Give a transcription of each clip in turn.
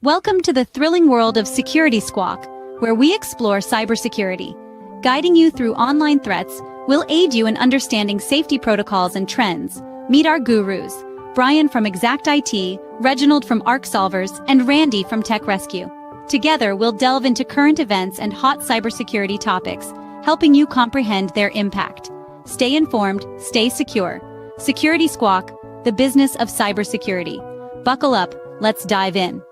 Welcome to the thrilling world of Security Squawk, where we explore cybersecurity. Guiding you through online threats, we'll aid you in understanding safety protocols and trends. Meet our gurus, Bryan from Exact IT, Reginald from Arc Solvers, and Randy from Tech Rescue. Together, we'll delve into current events and hot cybersecurity topics, helping you comprehend their impact. Stay informed, stay secure. Security Squawk, the business of cybersecurity. Buckle up, let's dive in.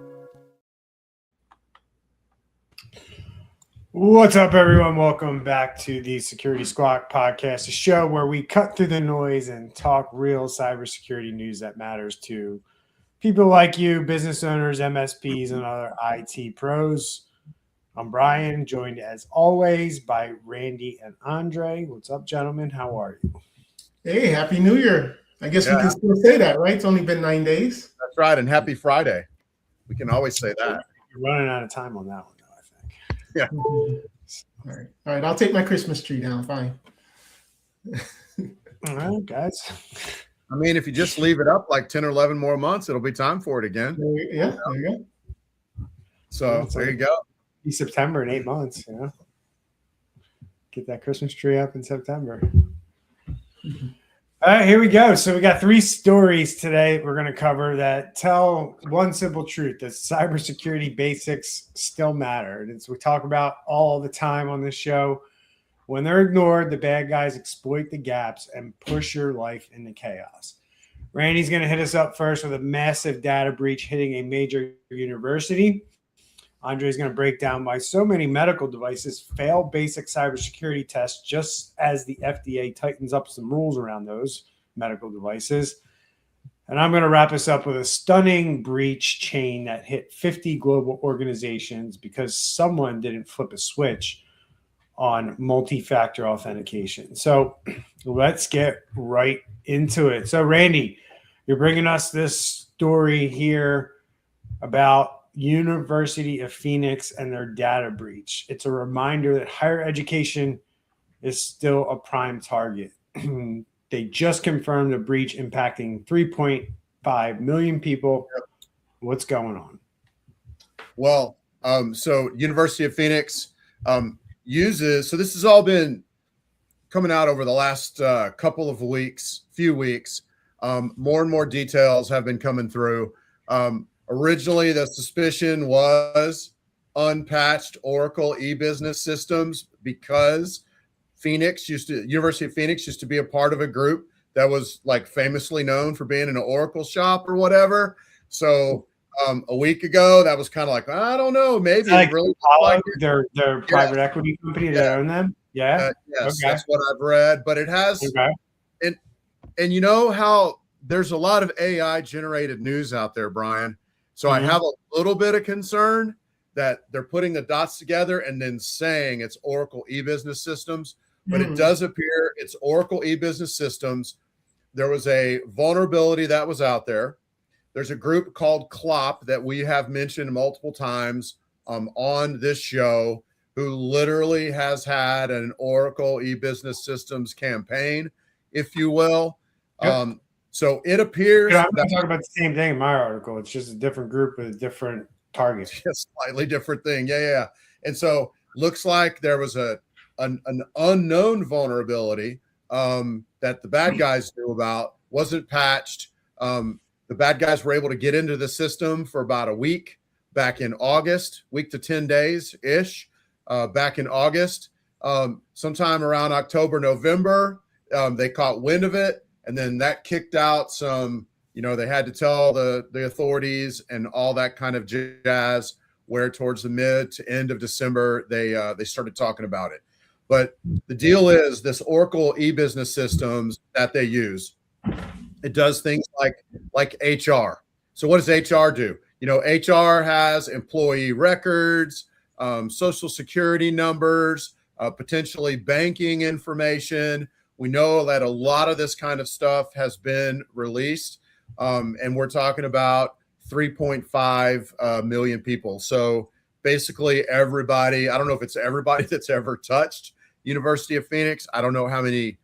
What's up, everyone? Welcome back to the Security Squawk podcast, a show where we cut through the noise and talk real cybersecurity news that matters to people like you, business owners, MSPs, and other IT pros. I'm Bryan, joined as always by Randy and Andre. What's up, gentlemen? How are you? Hey, Happy New Year. I guess we can still say that, right? It's only been 9 days. That's right, and Happy Friday. We can always say that. You're running out of time on that one, though, I think. Yeah. All right. I'll take my Christmas tree down. Fine. All right, guys. I mean, if you just leave it up like 10 or 11 more months, it'll be time for it again. Yeah, there you go. So there you go. Be September in 8 months, you know. Get that Christmas tree up in September. All right, here we go. So we got 3 stories today we're going to cover that tell one simple truth, that cybersecurity basics still matter. And as we talk about all the time on this show, when they're ignored, the bad guys exploit the gaps and push your life into chaos. Randy's going to hit us up first with a massive data breach hitting a major university. Andre's going to break down why so many medical devices fail basic cybersecurity tests just as the FDA tightens up some rules around those medical devices. And I'm going to wrap us up with a stunning breach chain that hit 50 global organizations because someone didn't flip a switch on multi-factor authentication. So let's get right into it. So Randy, you're bringing us this story here about University of Phoenix and their data breach. It's a reminder that higher education is still a prime target. They just confirmed a breach impacting 3.5 million people. What's going on? Well, so University of Phoenix uses, so this has all been coming out over the last couple of weeks, few weeks. More and more details have been coming through. Originally, the suspicion was unpatched Oracle e-business systems because University of Phoenix used to be a part of a group that was like famously known for being an Oracle shop or whatever. So a week ago, that was kind of like, I don't know, maybe like really like their private equity company that own them. Yeah. Yes, okay. That's what I've read, but it has. Okay. And you know how there's a lot of AI generated news out there, Bryan. So I have a little bit of concern that they're putting the dots together and then saying it's Oracle e-business systems, but it does appear it's Oracle e-business systems. There was a vulnerability that was out there. There's a group called CLOP that we have mentioned multiple times on this show who literally has had an Oracle e-business systems campaign, if you will. Yep. So it appears I'm not talking about the same thing in my article. It's just a different group with a different target. A slightly different thing. Yeah. And so looks like there was an unknown vulnerability that the bad guys knew about, wasn't patched. The bad guys were able to get into the system for about a week back in August, week to 10 days-ish, back in August. Sometime around October, November, they caught wind of it. And then that kicked out some, they had to tell the authorities and all that kind of jazz, where towards the mid to end of December, they started talking about it. But the deal is this Oracle e-business systems that they use, it does things like HR. So what does HR do? HR has employee records, social security numbers, potentially banking information. We know that a lot of this kind of stuff has been released, and we're talking about 3.5 million people. So basically everybody, I don't know if it's everybody that's ever touched University of Phoenix. I don't know how many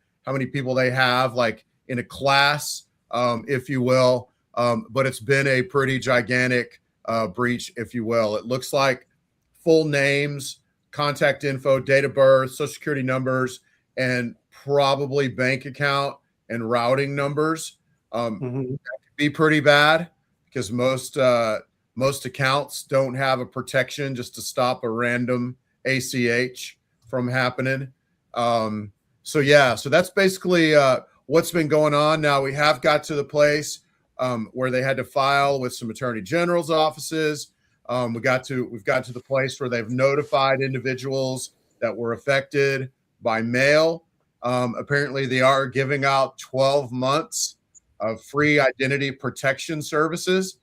people they have like in a class, if you will, but it's been a pretty gigantic breach, if you will. It looks like full names, contact info, date of birth, social security numbers, and probably bank account and routing numbers. That could be pretty bad because most accounts don't have a protection just to stop a random ACH from happening. So that's basically what's been going on. Now we have got to the place where they had to file with some attorney general's offices. We've got to the place where they've notified individuals that were affected by mail. Apparently they are giving out 12 months of free identity protection services.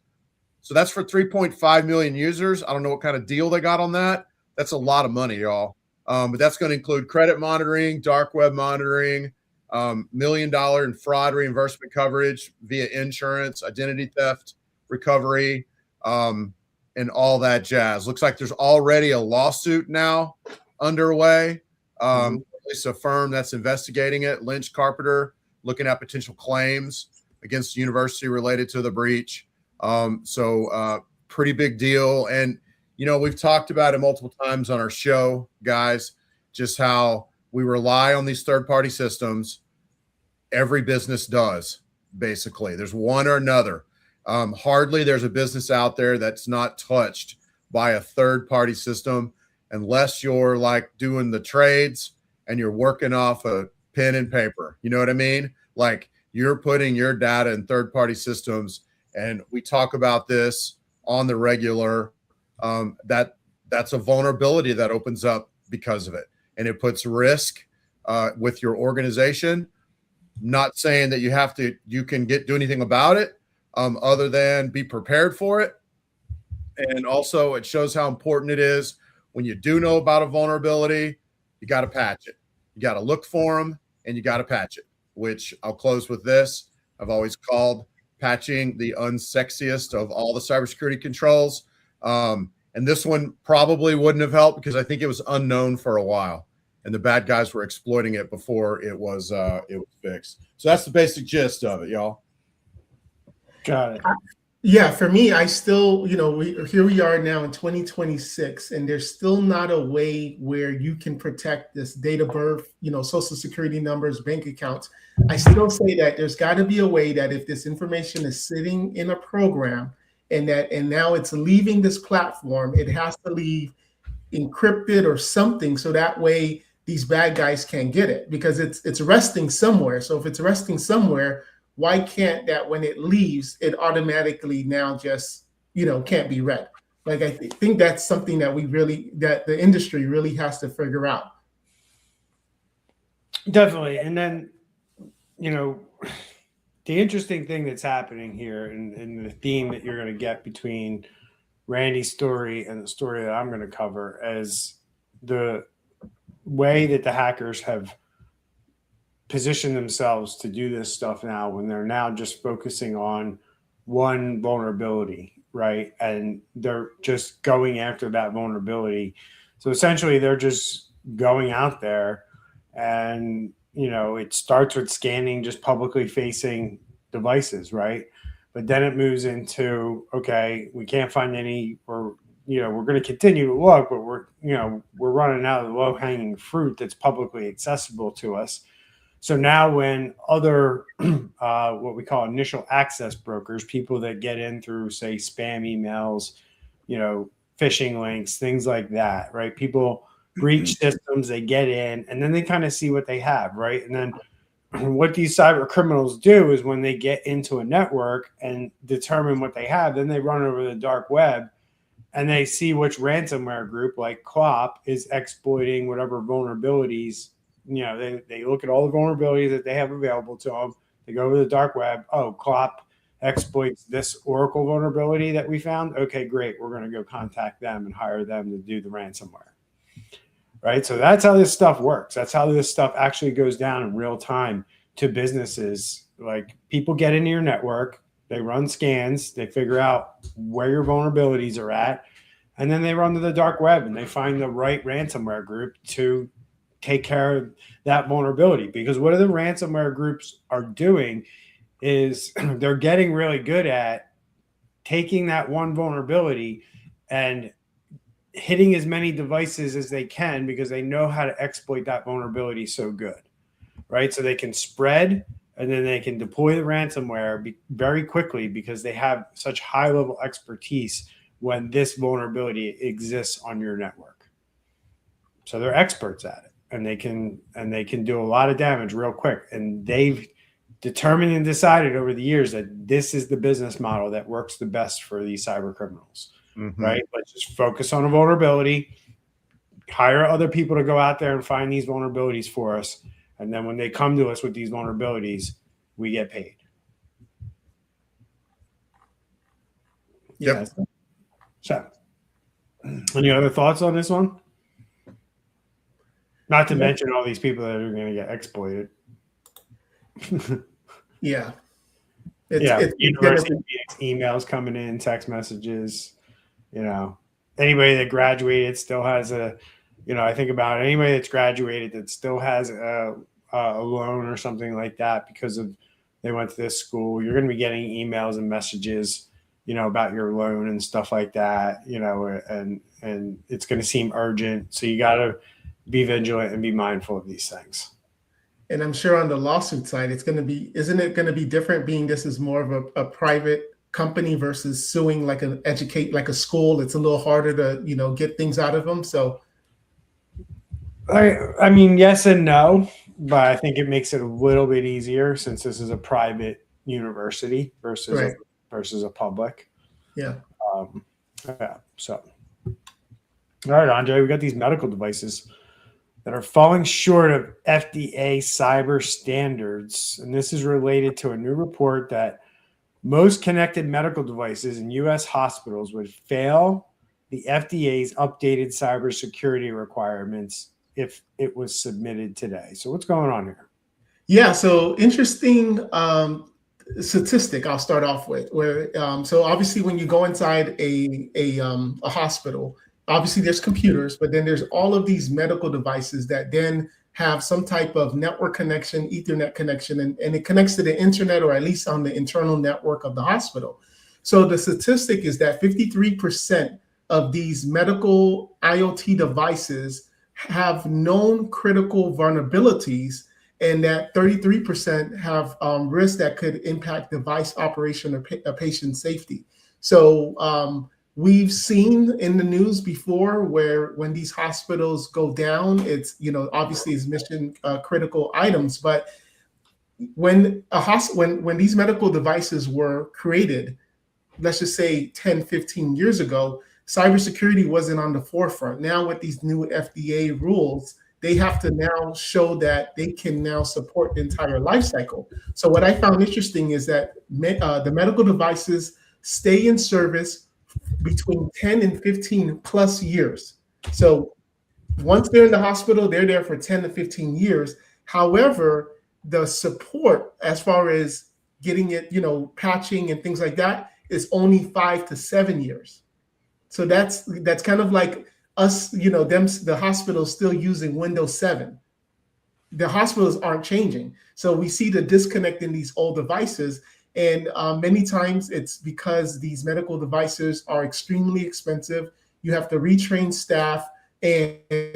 So that's for 3.5 million users. I don't know what kind of deal they got on that. That's a lot of money, y'all. But that's going to include credit monitoring, dark web monitoring, $1 million in fraud reimbursement coverage via insurance, identity theft recovery, and all that jazz. Looks like there's already a lawsuit now underway. At least a firm that's investigating it, Lynch Carpenter, looking at potential claims against the university related to the breach. Pretty big deal. And, we've talked about it multiple times on our show, guys, just how we rely on these third-party systems. Every business does, basically. There's one or another. Hardly there's a business out there that's not touched by a third-party system unless you're like doing the trades and you're working off a pen and paper. You know what I mean? Like you're putting your data in third-party systems, and we talk about this on the regular. That's a vulnerability that opens up because of it, and it puts risk with your organization. Not saying that you can do anything about it, other than be prepared for it. And also it shows how important it is when you do know about a vulnerability, you got to patch it. You got to look for them and you got to patch it, which I'll close with this. I've always called patching the unsexiest of all the cybersecurity controls. And this one probably wouldn't have helped because I think it was unknown for a while and the bad guys were exploiting it before it was fixed. So that's the basic gist of it, y'all. Got it. Yeah, for me, I still, here we are now in 2026, and there's still not a way where you can protect this date of birth, social security numbers, bank accounts. I still say that there's got to be a way that if this information is sitting in a program and now it's leaving this platform, it has to leave encrypted or something, so that way these bad guys can't get it, because it's resting somewhere. So if it's resting somewhere, why can't that when it leaves, it automatically now just, can't be read? Like, I think that's something that that the industry really has to figure out. Definitely. And then, the interesting thing that's happening here and the theme that you're going to get between Randy's story and the story that I'm going to cover is the way that the hackers have position themselves to do this stuff now, when they're now just focusing on one vulnerability, right? And they're just going after that vulnerability. So essentially they're just going out there and, it starts with scanning just publicly facing devices, right? But then it moves into, okay, we can't find any, or, we're going to continue to look, but we're running out of the low hanging fruit that's publicly accessible to us. So now when other, what we call initial access brokers, people that get in through, say, spam emails, phishing links, things like that, right? People breach systems, they get in, and then they kind of see what they have, right? And then what these cyber criminals do is when they get into a network and determine what they have, then they run over the dark web and they see which ransomware group, like CLOP, is exploiting whatever vulnerabilities. They look at all the vulnerabilities that they have available to them. They go over the dark web. Oh, CLOP exploits this Oracle vulnerability that we found. Okay, great. We're going to go contact them and hire them to do the ransomware. Right? So that's how this stuff works. That's how this stuff actually goes down in real time to businesses. Like, people get into your network, they run scans, they figure out where your vulnerabilities are at, and then they run to the dark web and they find the right ransomware group to take care of that vulnerability. Because what the ransomware groups are doing is they're getting really good at taking that one vulnerability and hitting as many devices as they can because they know how to exploit that vulnerability so good, right? So they can spread and then they can deploy the ransomware very quickly because they have such high level expertise when this vulnerability exists on your network. So they're experts at it, and they can do a lot of damage real quick. And they've determined and decided over the years that this is the business model that works the best for these cyber criminals, right? Let's just focus on a vulnerability, hire other people to go out there and find these vulnerabilities for us. And then when they come to us with these vulnerabilities, we get paid. Yep. Yeah. So, any other thoughts on this one? Not to mention all these people that are going to get exploited. Yeah. University emails coming in, text messages, anybody that graduated still has I think about anybody that's graduated that still has a loan or something like that because of they went to this school. You're going to be getting emails and messages, about your loan and stuff like that, and it's going to seem urgent. So you got to be vigilant and be mindful of these things. And I'm sure on the lawsuit side, isn't it going to be different being this is more of a private company versus suing like a school? It's a little harder to, get things out of them. So. I mean, yes and no, but I think it makes it a little bit easier since this is a private university versus a public. Yeah. Yeah. So, all right, Andre, we got these medical devices that are falling short of FDA cyber standards. And this is related to a new report that most connected medical devices in U.S. hospitals would fail the FDA's updated cybersecurity requirements if it was submitted today. So what's going on here? Yeah, so interesting statistic I'll start off with. Where so obviously when you go inside a hospital, obviously there's computers, but then there's all of these medical devices that then have some type of network connection, Ethernet connection, and it connects to the internet or at least on the internal network of the hospital. So the statistic is that 53% of these medical IoT devices have known critical vulnerabilities, and that 33% have risks that could impact device operation or patient safety. So we've seen in the news before where when these hospitals go down, it's, obviously it's mission critical items, but when these medical devices were created, let's just say 10, 15 years ago, cybersecurity wasn't on the forefront. Now with these new FDA rules, they have to now show that they can now support the entire life cycle. So what I found interesting is that the medical devices stay in service between 10 and 15 plus years. So once they're in the hospital, they're there for 10 to 15 years. However, the support as far as getting it, patching and things like that is only 5 to 7 years. So that's kind of like us, the hospitals still using Windows 7. The hospitals aren't changing. So we see the disconnect in these old devices. And many times it's because these medical devices are extremely expensive. You have to retrain staff. And,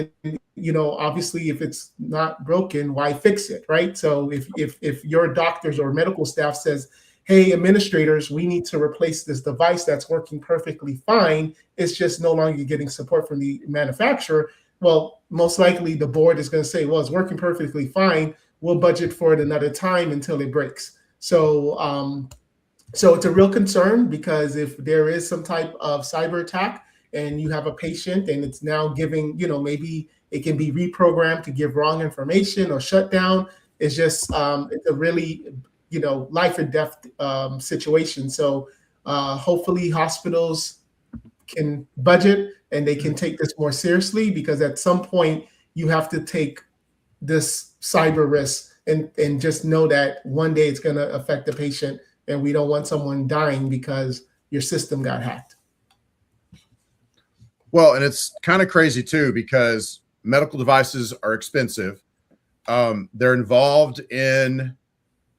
obviously, if it's not broken, why fix it, right? So if your doctors or medical staff says, hey, administrators, we need to replace this device that's working perfectly fine, it's just no longer getting support from the manufacturer, well, most likely the board is going to say, well, it's working perfectly fine. We'll budget for it another time until it breaks. So it's a real concern because if there is some type of cyber attack and you have a patient and it's now giving, maybe it can be reprogrammed to give wrong information or shut down, it's just it's a really life or death situation. So hopefully hospitals can budget and they can take this more seriously, because at some point you have to take this cyber risk and just know that one day it's going to affect the patient, and we don't want someone dying because your system got hacked. Well, and it's kind of crazy too, because medical devices are expensive. They're involved in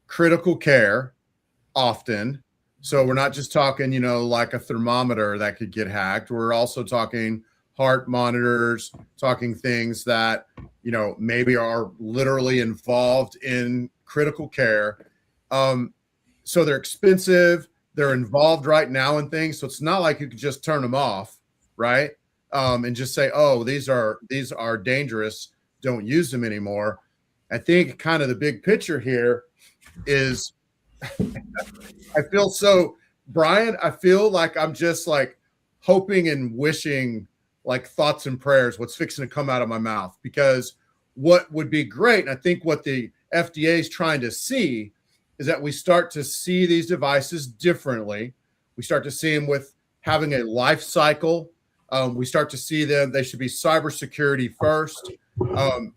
critical care often. So we're not just talking, like a thermometer that could get hacked. We're also talking heart monitors, talking things that, maybe are literally involved in critical care. So they're expensive. They're involved right now in things. So it's not like you could just turn them off, right? And just say, oh, these are dangerous. Don't use them anymore. I think kind of the big picture here is Bryan, I feel like I'm just like hoping and wishing, like thoughts and prayers, what's fixing to come out of my mouth, because what would be great, and I think what the FDA is trying to see, is that we start to see these devices differently. We start to see them with having a life cycle. We start to see them, they should be cybersecurity first, and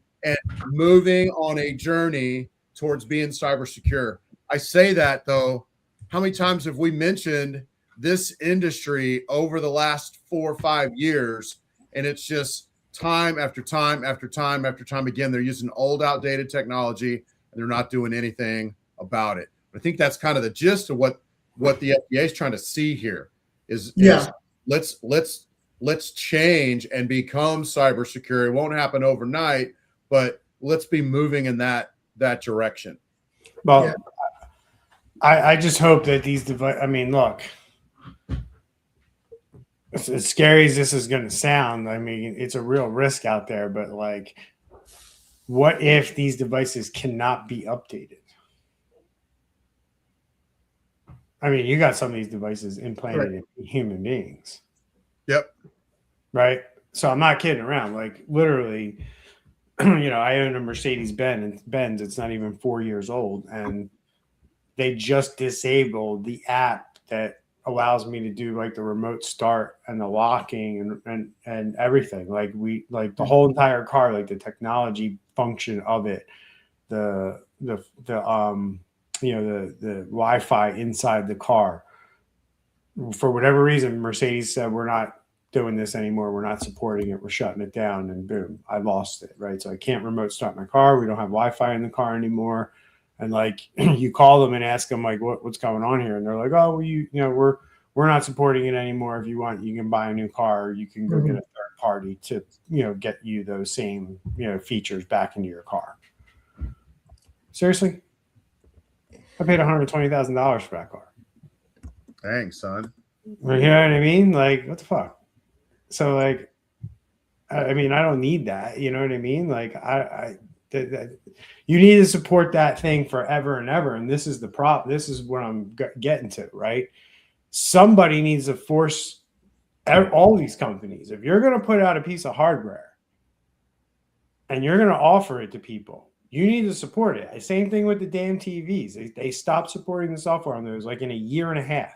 moving on a journey towards being cyber secure. I say that though, how many times have we mentioned this industry over the last 4 or 5 years? And it's just time after time after time after time again, they're using old, outdated technology and they're not doing anything about it. I think that's kind of the gist of what the FDA is trying to see here is let's change and become cyber secure. It won't happen overnight, but let's be moving in that direction. Well, yeah. I just hope that these devices, I mean, look, as scary as this is going to sound, I mean, it's a real risk out there, but like, what if these devices cannot be updated? I mean, you got some of these devices implanted in human beings. Yep. Right. So I'm not kidding around. Like literally, I own a Mercedes-Benz. It's not even 4 years old. And they just disabled the app that allows me to do like the remote start and the locking and everything. Like the whole entire car, like the technology function of it, the Wi-Fi inside the car. For whatever reason, Mercedes said, we're not doing this anymore. We're not supporting it. We're shutting it down. And boom, I lost it. Right. So I can't remote start my car. We don't have Wi-Fi in the car anymore. And like, you call them and ask them like, what's going on here? And they're like, oh, well, we're not supporting it anymore. If you want, you can buy a new car, or you can go get a third party to, get you those same, features back into your car. Seriously? I paid $120,000 for that car. Dang, son. You know what I mean? Like, what the fuck? So like, I mean, I don't need that. You know what I mean? Like you need to support that thing forever and ever. And this is the prop. This is what I'm getting to, right? Somebody needs to force all these companies. If you're going to put out a piece of hardware and you're going to offer it to people, you need to support it. Same thing with the damn TVs. They stopped supporting the software on those like in a year and a half.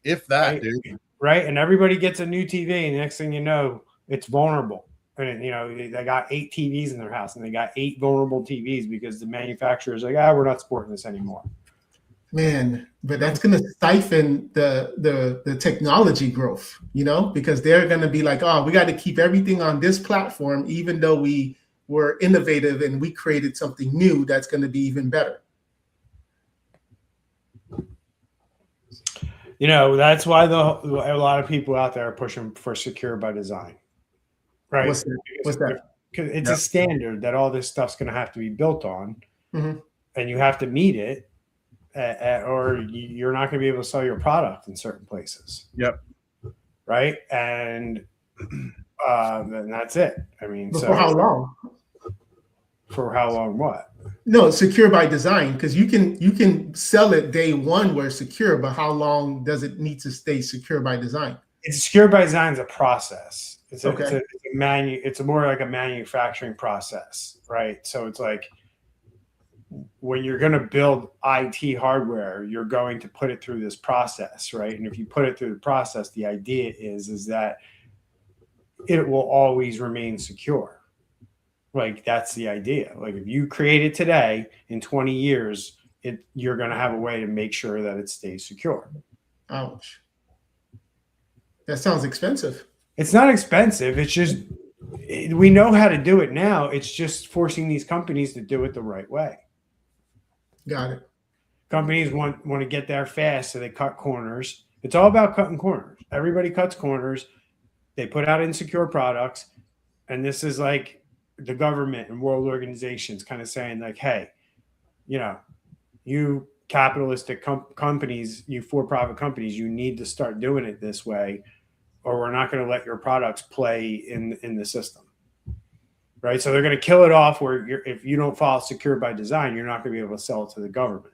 If that, right? Dude. Right. And everybody gets a new TV. And the next thing you know, it's vulnerable. And, they got 8 TVs in their house and they got 8 vulnerable TVs because the manufacturer's like, we're not supporting this anymore. Man, but that's going to stifle the technology growth, because they're going to be like, oh, we got to keep everything on this platform, even though we were innovative and we created something new that's going to be even better. That's why a lot of people out there are pushing for secure by design. Right. What's that? Because it's a standard that all this stuff's going to have to be built on, and you have to meet it, or you're not going to be able to sell your product in certain places. Yep. Right. And then that's it. I mean, but for how long? For how long? What? No, secure by design, because you can sell it day one where it's secure, but how long does it need to stay secure by design? It's secure by design is a process. It's okay. It's more like a manufacturing process, right? So it's like when you're going to build IT hardware, you're going to put it through this process, right? And if you put it through the process, the idea is that it will always remain secure. Like that's the idea. Like if you create it today, in 20 years, you're going to have a way to make sure that it stays secure. Ouch. That sounds expensive. It's not expensive. It's just, we know how to do it now. It's just forcing these companies to do it the right way. Got it. Companies want to get there fast, so they cut corners. It's all about cutting corners. Everybody cuts corners. They put out insecure products, and this is like the government and world organizations kind of saying like, hey, you capitalistic companies, you for-profit companies, you need to start doing it this way, or we're not going to let your products play in the system. Right. So they're going to kill it off where if you don't follow secure by design, you're not going to be able to sell it to the government.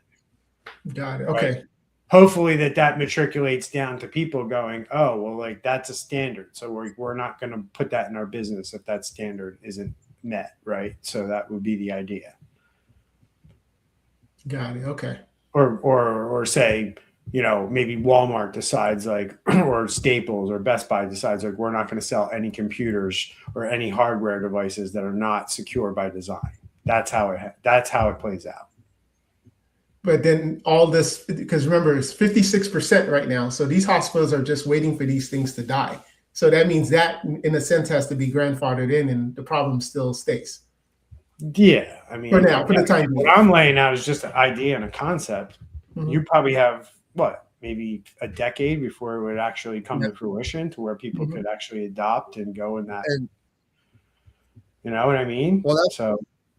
Got it. Okay. Right? Hopefully that matriculates down to people going, oh, well, like that's a standard. So we're not going to put that in our business if that standard isn't met. Right. So that would be the idea. Got it. Okay. Or say, maybe Walmart decides like, or Staples or Best Buy decides like, we're not going to sell any computers or any hardware devices that are not secure by design. That's how it plays out. But then all this, because remember, it's 56% right now. So these hospitals are just waiting for these things to die. So that means that in a sense has to be grandfathered in and the problem still stays. Yeah. I mean, for now, for the time being. What I'm laying out is just an idea and a concept. Mhm. You probably have maybe a decade before it would actually come to fruition to where people could actually adopt and go in that. You know what I mean? Well,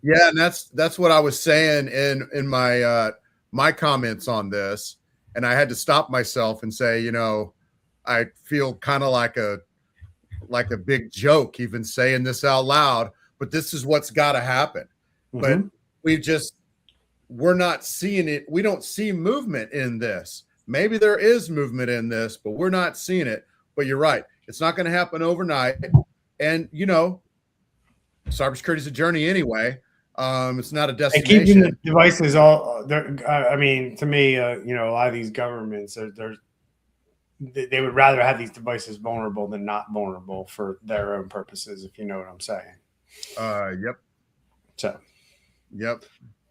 and that's what I was saying in my my comments on this, and I had to stop myself and say, I feel kind of like a big joke even saying this out loud, but this is what's got to happen. Mm-hmm. But we're not seeing it. We don't see movement in this. Maybe there is movement in this, but we're not seeing it. But you're right. It's not going to happen overnight. And, cybersecurity is a journey anyway. It's not a destination. And keeping the devices all there. I mean, to me, a lot of these governments, they would rather have these devices vulnerable than not vulnerable for their own purposes, if you know what I'm saying. Yep. So, yep.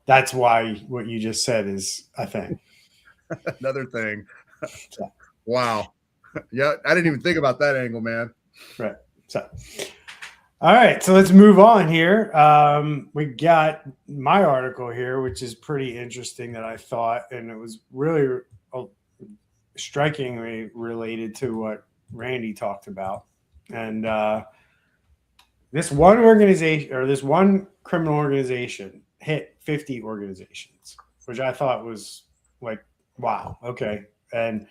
That's why what you just said is a thing. Another thing. Wow. Yeah, I didn't even think about that angle, man. Right. So, all right. So let's move on here. We got my article here, which is pretty interesting that I thought, and it was really strikingly related to what Randy talked about. And this one organization or this one criminal organization hit 50 organizations, which I thought was like, wow, okay. And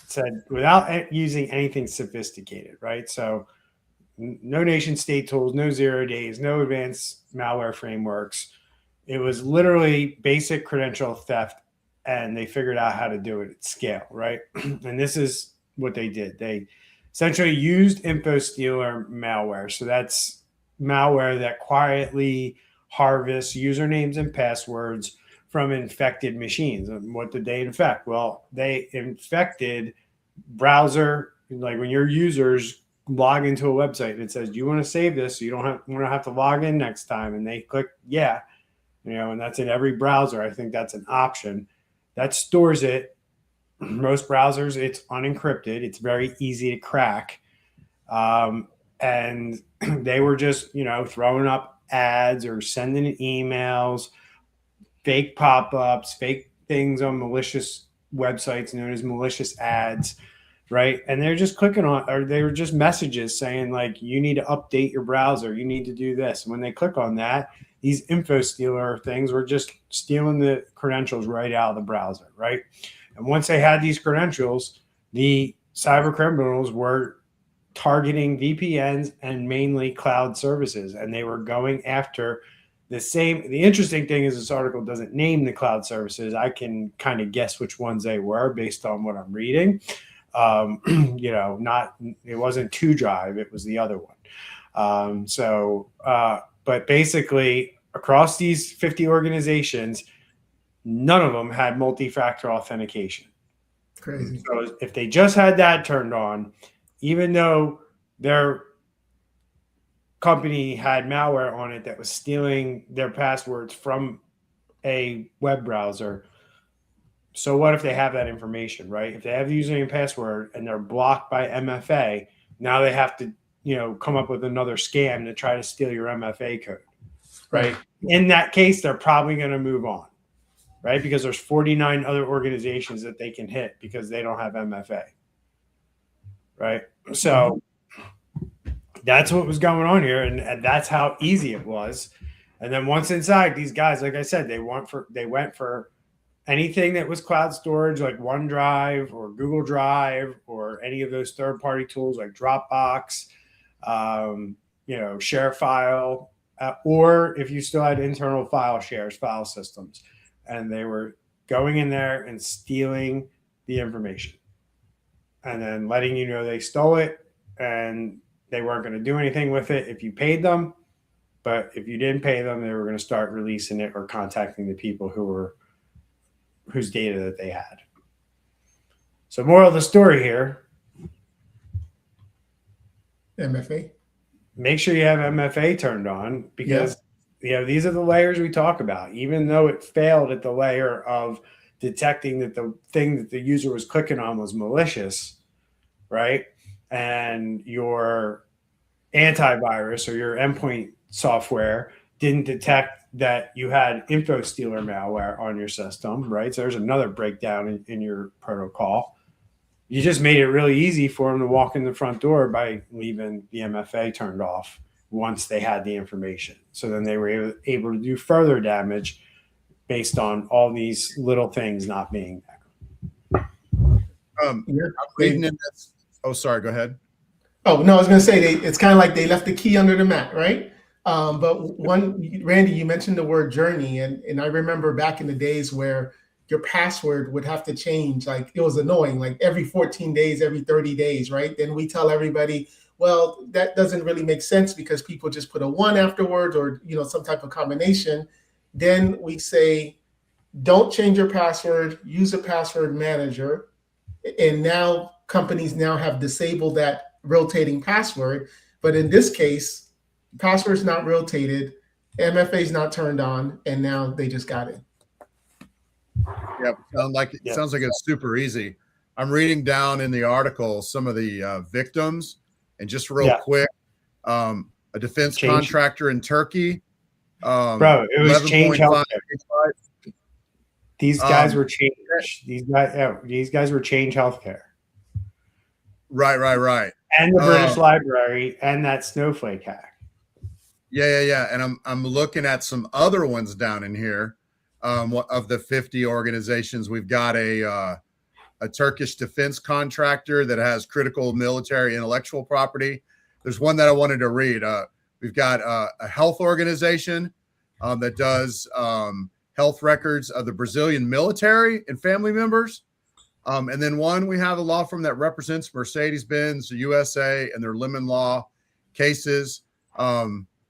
said without using anything sophisticated, right? So no nation state tools, no 0 days, no advanced malware frameworks. It was literally basic credential theft, and they figured out how to do it at scale, right? And this is what they did. They essentially used InfoStealer malware. So that's malware that quietly harvests usernames and passwords from infected machines. And what did they infect? Well, they infected browser, like when your users log into a website and it says, do you want to save this so you don't have to log in next time? And they click, yeah, and that's in every browser. I think that's an option that stores it. Most browsers, it's unencrypted. It's very easy to crack. And they were just, throwing up ads or sending emails, fake pop-ups, fake things on malicious websites known as malicious ads, right? And they're just clicking on, or they were just messages saying like, you need to update your browser. You need to do this. And when they click on that, these InfoStealer things were just stealing the credentials right out of the browser, right? And once they had these credentials, the cyber criminals were targeting VPNs and mainly cloud services. And they were going after the interesting thing is this article doesn't name the cloud services. I can kind of guess which ones they were based on what I'm reading. It wasn't TwoDrive, it was the other one. But basically across these 50 organizations, none of them had multi-factor authentication. Crazy. So if they just had that turned on, even though their company had malware on it that was stealing their passwords from a web browser, so what if they have that information, right? If they have the username and password and they're blocked by MFA, now they have to, come up with another scam to try to steal your MFA code, right? In that case, they're probably going to move on, right? Because there's 49 other organizations that they can hit because they don't have MFA, right? So that's what was going on here, and that's how easy it was. And then once inside, these guys, like I said, they went for anything that was cloud storage, like OneDrive or Google Drive or any of those third-party tools like Dropbox, ShareFile, or if you still had internal file shares, file systems, and they were going in there and stealing the information and then letting you know they stole it and they weren't going to do anything with it if you paid them. But if you didn't pay them, they were going to start releasing it or contacting the people whose data that they had. So moral of the story here, MFA. Make sure you have MFA turned on because these are the layers we talk about. Even though it failed at the layer of detecting that the thing that the user was clicking on was malicious, right? And your antivirus or your endpoint software didn't detect that you had info stealer malware on your system, right? So there's another breakdown in your protocol. You just made it really easy for them to walk in the front door by leaving the MFA turned off once they had the information. So then they were able to do further damage based on all these little things not being there. I'm reading in this. Oh, sorry. Go ahead. Oh, no, I was going to say it's kind of like they left the key under the mat, right? But Randy, you mentioned the word journey. And I remember back in the days where your password would have to change. Like it was annoying, like every 14 days, every 30 days, right? Then we tell everybody, well, that doesn't really make sense because people just put a 1 afterwards or, some type of combination. Then we say, don't change your password, use a password manager. And now companies now have disabled that rotating password. But in this case, password's not rotated, MFA is not turned on, and now they just got it. Yeah, sounds like it's super easy. I'm reading down in the article some of the victims, and just real quick, a defense contractor in Turkey. Bro, it was Change Healthcare. These guys were Change. These guys were Change Healthcare. Right. And the British Library and that Snowflake hack. Yeah. And I'm looking at some other ones down in here. Of the 50 organizations, we've got a Turkish defense contractor that has critical military intellectual property. There's one that I wanted to read. We've got a health organization that does health records of the Brazilian military and family members. And then we have a law firm that represents Mercedes-Benz, the USA, and their lemon law cases.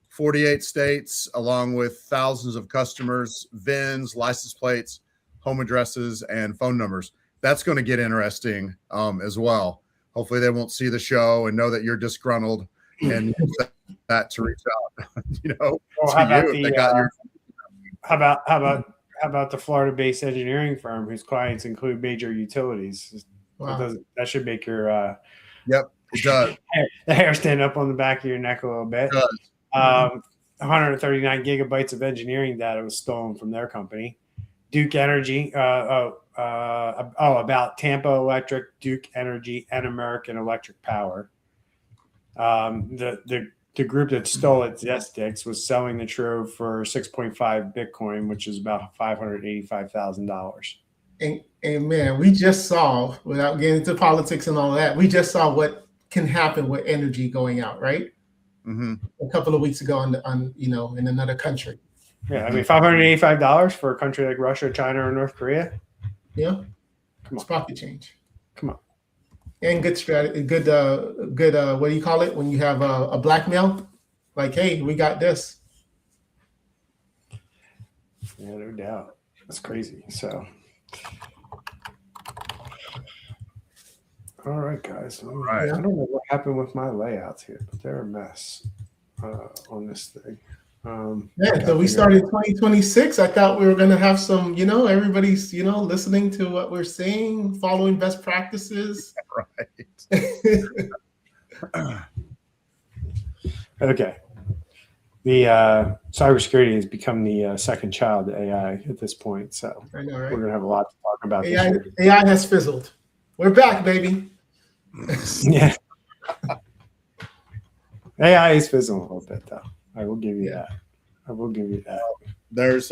48 states, along with thousands of customers, VINs, license plates, home addresses, and phone numbers. That's going to get interesting as well. Hopefully they won't see the show and know that you're disgruntled and use that to reach out, How about the Florida-based engineering firm whose clients include major utilities? Wow. That should make your yep, it does. The hair stand up on the back of your neck a little bit. 139 gigabytes of engineering data was stolen from their company. Duke Energy, about Tampa Electric, Duke Energy, and American Electric Power. The group that stole it, Zestix, was selling the trove for 6.5 Bitcoin, which is about $585,000. And man, we just saw, without getting into politics and all that, we just saw what can happen with energy going out, right? Mm-hmm. A couple of weeks ago in another country. Yeah, I mean $585 for a country like Russia, China, or North Korea. Yeah, come on, it's pocket change. Come on, and good strategy, good. What do you call it when you have a blackmail? Like, hey, we got this. Yeah, no doubt. That's crazy. So. All right, guys. All right. I don't know what happened with my layouts here, but they're a mess on this thing. So we started 2026. I thought we were going to have some, everybody's, listening to what we're saying, following best practices. Right. Okay. cybersecurity has become the second child to AI at this point. So I know, right? we're going to have a lot to talk about this AI, year. AI has fizzled. We're back, baby. Yeah. AI is fizzling a little bit, though. I will give you that. I will give you that. There's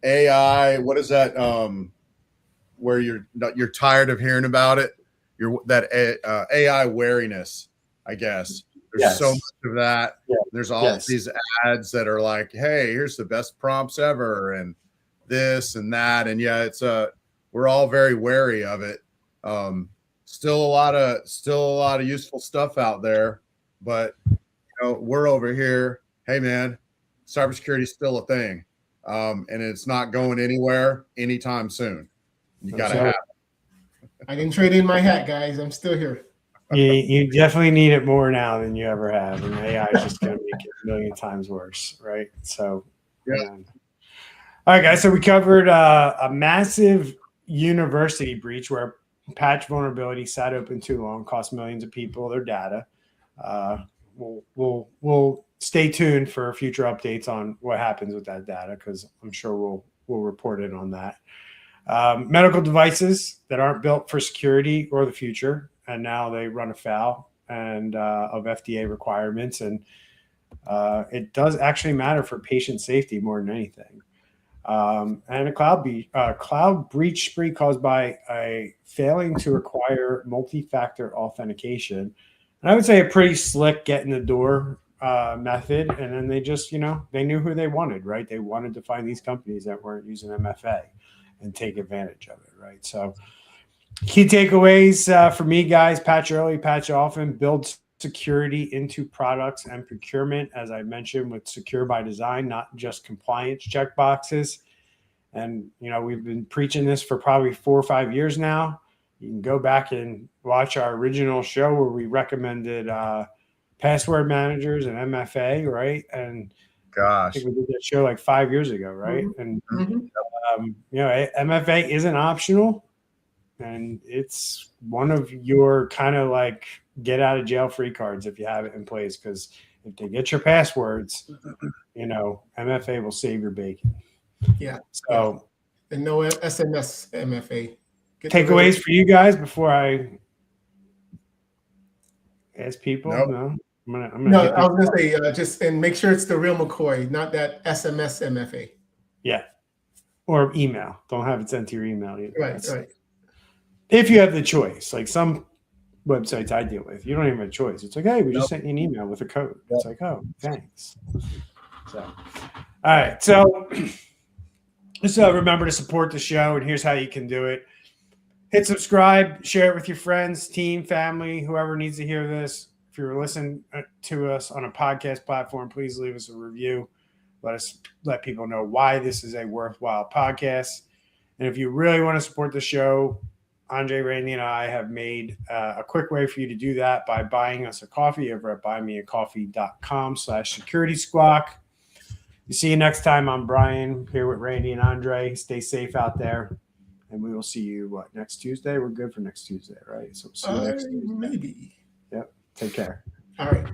AI. What is that? Where you're tired of hearing about it? AI wariness, I guess. There's so much of that. Yeah. There's all these ads that are like, "Hey, here's the best prompts ever," and this and that, and it's we're all very wary of it. Still a lot of useful stuff out there, but we're over here. Hey, man, cybersecurity is still a thing, and it's not going anywhere anytime soon. You got to have it. I didn't trade in my hat, guys. I'm still here. You definitely need it more now than you ever have, and AI is just going to make it a million times worse, right? So, all right, guys. So we covered a massive university breach where patch vulnerability sat open too long, cost millions of people their data. We'll stay tuned for future updates on what happens with that data, because I'm sure we'll report it on that. Medical devices that aren't built for security or the future, and now they run afoul of FDA requirements, and it does actually matter for patient safety more than anything. And a cloud breach spree caused by a failing to require multi-factor authentication. And I would say a pretty slick get in the door method. And then they just, they knew who they wanted, right? They wanted to find these companies that weren't using MFA and take advantage of it, right? So key takeaways for me, guys: patch early, patch often, build security into products and procurement, as I mentioned, with secure by design, not just compliance checkboxes. And, we've been preaching this for probably 4 or 5 years now. You can go back and watch our original show where we recommended password managers and MFA, right? And I think we did that show like 5 years ago, right? And, MFA isn't optional. And it's one of your kind of like get out of jail free cards if you have it in place, because if they get your passwords, MFA will save your bacon. Yeah. So, and no SMS MFA. Takeaways for you guys before I ask people? Nope. No, I'm gonna. No, I was gonna say just and make sure it's the real McCoy, not that SMS MFA. Yeah, or email. Don't have it sent to your email either. Right. If you have the choice, like some websites I deal with, you don't even have a choice. It's like, hey, we just sent you an email with a code. It's like, oh, thanks. So, all right. So just remember to support the show, and here's how you can do it. Hit subscribe, share it with your friends, team, family, whoever needs to hear this. If you're listening to us on a podcast platform, please leave us a review. Let people know why this is a worthwhile podcast. And if you really want to support the show, Andre, Randy, and I have made a quick way for you to do that by buying us a coffee over at buymeacoffee.com/securitysquawk. See you next time. I'm Bryan here with Randy and Andre. Stay safe out there. And we will see you, next Tuesday? We're good for next Tuesday, right? So we'll see you next Tuesday. Maybe. Yep. Take care. All right.